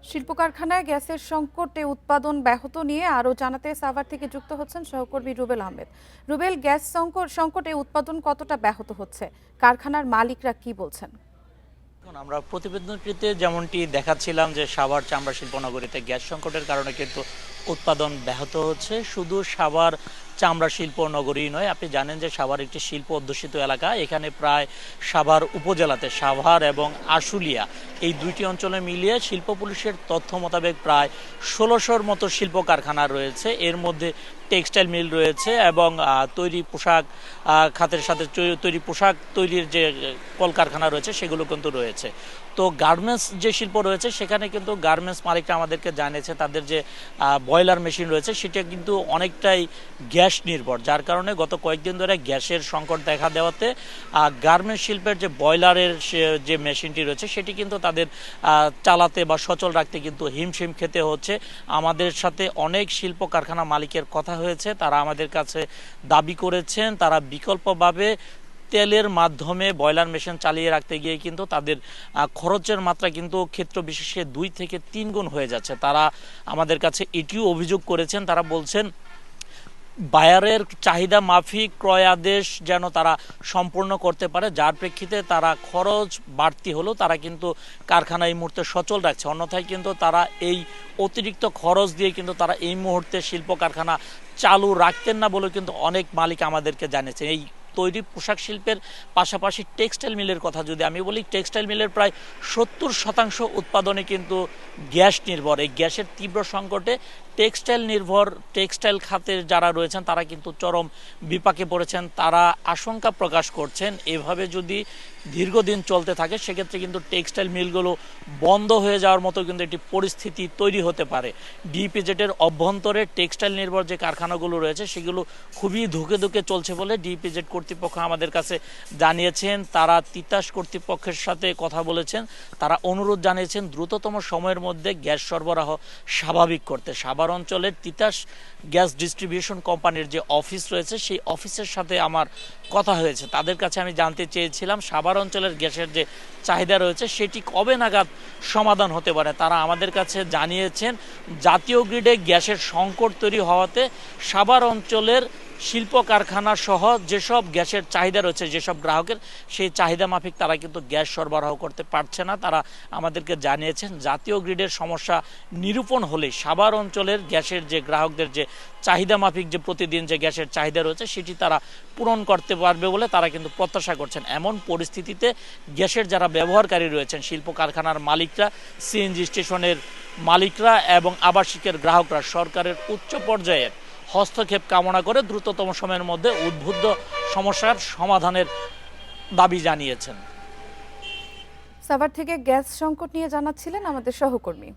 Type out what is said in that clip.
শিল্প কারখানায় গ্যাসের সংকটে উৎপাদন ব্যাহত নিয়ে আরও জানাতে সাভার থেকে যুক্ত হচ্ছেন সহকর্মী রুবেল আহমেদ। রুবেল, গ্যাস সংকটে উৎপাদন কতটা ব্যাহত হচ্ছে, কারখানার মালিকরা কি বলছেন? আমরা প্রতিবেদনটিতে যেমনটি দেখাচ্ছিলাম যে সাভার চামড়া শিল্প নগরীতে গ্যাস সংকটের কারণে কিন্তু উৎপাদন ব্যাহত হচ্ছে। শুধু সাভার চামড়া শিল্প নগরী নয়, আপনি জানেন যে সাভার একটি শিল্প অধ্যুষিত এলাকা। এখানে প্রায় সাভার উপজেলাতে সাভার এবং আশুলিয়া এই দুইটি অঞ্চলে মিলিয়ে শিল্প পুলিশের তথ্য মোতাবেক প্রায় ১৬০০-র মতো শিল্প কারখানা রয়েছে। এর মধ্যে টেক্সটাইল মিল রয়েছে এবং তৈরি পোশাক খাতের সাথে তৈরি পোশাক তৈরির যে কলকারখানা রয়েছে সেগুলো কিন্তু রয়েছে। তো গার্মেন্টস যে শিল্প রয়েছে সেখানে কিন্তু গার্মেন্টস মালিকরা আমাদেরকে জানিয়েছে তাদের যে বয়লার মেশিন রয়েছে সেটা কিন্তু অনেকটাই গ্যাস নির্ভর, যার কারণে গত কয়েকদিন ধরে গ্যাসের সংকট দেখা দেওয়াতে গার্মেন্টস শিল্পের যে বয়লারের যে মেশিনটি রয়েছে সেটি কিন্তু তাদের চালাতে বা সচল রাখতে কিন্তু হিমশিম খেতে হচ্ছে। আমাদের সাথে অনেক শিল্প কারখানা মালিকের কথা হয়েছে, তারা আমাদের কাছে দাবি করেছেন তারা বিকল্পভাবে তেলের মাধ্যমে বয়লার মেশিন চালিয়ে রাখতে গিয়ে কিন্তু তাদের খরচের মাত্রা কিন্তু ক্ষেত্র বিশেষে 2 থেকে 3 গুণ হয়ে যাচ্ছে। তারা আমাদের কাছে এটিও অভিযোগ করেছেন, তারা বলছেন বায়ারের চাহিদা মাফিক ক্রয় আদেশ যেন তারা সম্পূর্ণ করতে পারে, যার প্রেক্ষিতে তারা খরচ বাড়তি হলেও তারা কিন্তু কারখানা এই মুহূর্তে সচল রাখছে। অন্যথায় কিন্তু তারা এই অতিরিক্ত খরচ দিয়ে কিন্তু তারা এই মুহূর্তে শিল্প কারখানা চালু রাখতেন না বলেও কিন্তু অনেক মালিক আমাদেরকে জানিয়েছে। এই তৈরি পোশাক শিল্পের পাশাপাশি টেক্সটাইল মিলের কথা যদি আমি বলি, টেক্সটাইল মিলের প্রায় 70% উৎপাদনে কিন্তু গ্যাস নির্ভর। এই গ্যাসের তীব্র সংকটে টেক্সটাইল খাতের যারা রয়েছেন তারা কিন্তু চরম বিপাকে পড়েছেন। তারা আশঙ্কা প্রকাশ করছেন এভাবে যদি দীর্ঘদিন চলতে থাকে সেক্ষেত্রে কিন্তু টেক্সটাইল মিলগুলো বন্ধ হয়ে যাওয়ার মতো কিন্তু একটি পরিস্থিতি তৈরি হতে পারে। ডিইপিজেডের অভ্যন্তরে টেক্সটাইল নির্ভর যে কারখানাগুলো রয়েছে সেগুলো খুবই ধুকে ধুকে চলছে বলে ডিইপিজেড কর্তৃপক্ষ আমাদের কাছে জানিয়েছেন। তারা তিতাস কর্তৃপক্ষের সাথে কথা বলেছেন, তারা অনুরোধ জানিয়েছেন দ্রুততম সময়ের মধ্যে গ্যাস সরবরাহ স্বাভাবিক করতে। সাভার অঞ্চলের তিতাস গ্যাস ডিস্ট্রিবিউশন কোম্পানির যে অফিস রয়েছে সেই অফিসের সাথে আমার কথা হয়েছে, তাদের কাছে আমি জানতে চেয়েছিলাম সাভার অঞ্চলের গ্যাসের যে চাহিদা রয়েছে সেটি কবে নাগাদ সমাধান হতে পারে। তারা আমাদের কাছে জানিয়েছেন জাতীয় গ্রিডে গ্যাসের সংকট তৈরি হওয়াতে সাভার অঞ্চলের শিল্প কারখানা সহ যেসব গ্যাসের চাহিদা রয়েছে, যেসব গ্রাহকের সেই চাহিদা মাফিক তারা কিন্তু গ্যাস সরবরাহ করতে পারছে না। তারা আমাদেরকে জানিয়েছেন জাতীয় গ্রিডের সমস্যা নিরূপণ হলে সাভার অঞ্চলের গ্যাসের যে গ্রাহকদের যে চাহিদা মাফিক যে প্রতিদিন যে গ্যাসের চাহিদা রয়েছে সেটি তারা পূরণ করতে পারবে বলে তারা কিন্তু প্রত্যাশা করছেন। এমন পরিস্থিতিতে গ্যাসের যারা ব্যবহারকারী রয়েছেন, শিল্প কারখানার মালিকরা, সিএনজি স্টেশনের মালিকরা এবং আবাসিকের গ্রাহকরা সরকারের উচ্চ পর্যায়ের হস্তক্ষেপ কামনা করে দ্রুততম সময়ের মধ্যে উদ্বুদ্ধ সমস্যার সমাধানের দাবি জানিয়েছেন। সাভার থেকে গ্যাস সংকট নিয়ে জানাচ্ছিলেন আমাদের সহকর্মী।